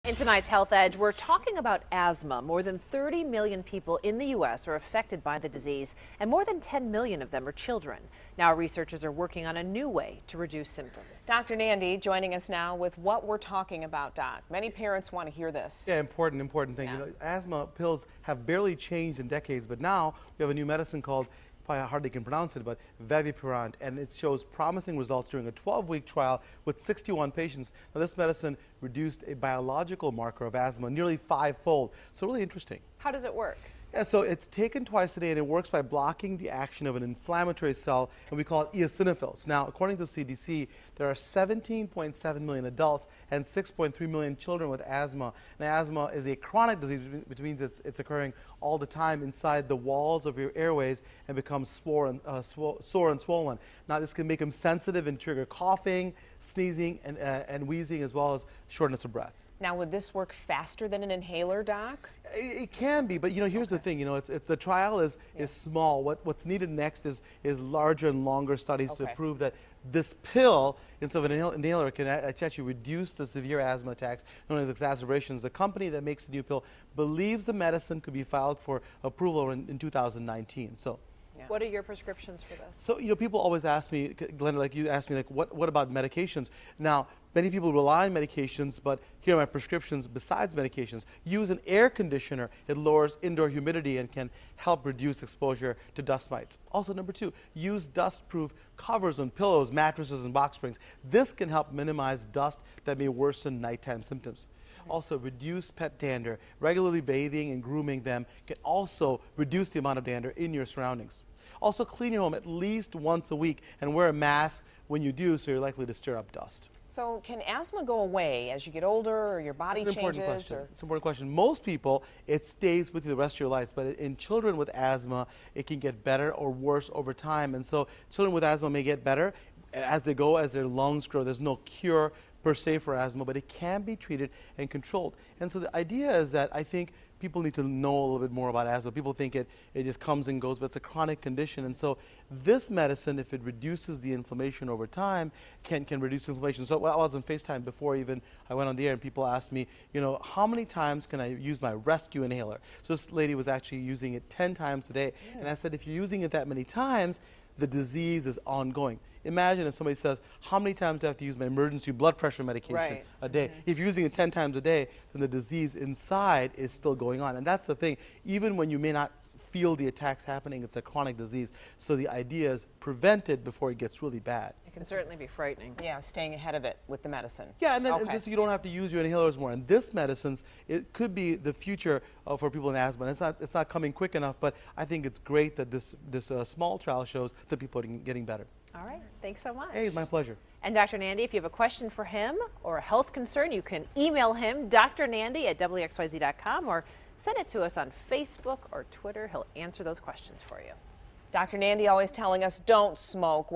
In tonight's Health Edge, we're talking about asthma. More than 30 million people in the U.S. are affected by the disease, and more than 10 million of them are children. Now, researchers are working on a new way to reduce symptoms. Dr. Nandi joining us now with what we're talking about, Doc. Many parents want to hear this. Yeah, important thing. Yeah. You know, asthma pills have barely changed in decades, but now we have a new medicine called, probably hardly can pronounce it, but Vevipirant, and it shows promising results during a 12-week trial with 61 patients. Now, this medicine reduced a biological marker of asthma nearly 5-fold. So really interesting. How does it work? Yeah, so it's taken twice a day, and it works by blocking the action of an inflammatory cell, and we call it eosinophils. Now, according to the CDC, there are 17.7 million adults and 6.3 million children with asthma. And asthma is a chronic disease, which means it's occurring all the time inside the walls of your airways and becomes sore and swollen. Now, this can make them sensitive and trigger coughing, sneezing, and wheezing, as well as shortness of breath. Now, would this work faster than an inhaler, Doc? It can be, but you know, here's the thing. You know, it's the trial is small. What's needed next is larger and longer studies to prove that this pill, instead of an inhaler, can actually reduce the severe asthma attacks known as exacerbations. The company that makes the new pill believes the medicine could be filed for approval in 2019. So. Yeah. What are your prescriptions for this? So, you know, people always ask me, Glenda, like you asked me, like, what about medications? Now, many people rely on medications, but here are my prescriptions besides medications. Use an air conditioner. It lowers indoor humidity and can help reduce exposure to dust mites. Also, number 2, use dust-proof covers on pillows, mattresses, and box springs. This can help minimize dust that may worsen nighttime symptoms. Also, reduce pet dander. Regularly bathing and grooming them can also reduce the amount of dander in your surroundings. Also, clean your home at least once a week and wear a mask when you do, so you're likely to stir up dust. So can asthma go away as you get older or your body changes? It's an important question. Most people, it stays with you the rest of your life, but in children with asthma, it can get better or worse over time. And so children with asthma may get better as they go, as their lungs grow. There's no cure per se for asthma, but it can be treated and controlled. And so the idea is that I think people need to know a little bit more about asthma. People think it just comes and goes, but it's a chronic condition. And so this medicine, if it reduces the inflammation over time, can reduce inflammation. So I was on FaceTime before even I went on the air, and people asked me, you know, how many times can I use my rescue inhaler? So this lady was actually using it 10 times a day. Yeah. And I said, if you're using it that many times, the disease is ongoing. Imagine if somebody says, how many times do I have to use my emergency blood pressure medication a day? If you're using it 10 times a day, then the disease inside is still going on. And that's the thing. Even when you may not feel the attacks happening, it's a chronic disease. So the idea is prevent it before it gets really bad. It can certainly be frightening. Yeah, staying ahead of it with the medicine. Yeah, and then just, you don't have to use your inhalers more. And this medicines, it could be the future for people in asthma. And it's not coming quick enough, but I think it's great that this small trial shows that people are getting better. All right, thanks so much. Hey, my pleasure. And Dr. Nandi, if you have a question for him or a health concern, you can email him, drnandi@WXYZ.com, or send it to us on Facebook or Twitter. He'll answer those questions for you. Dr. Nandi always telling us don't smoke.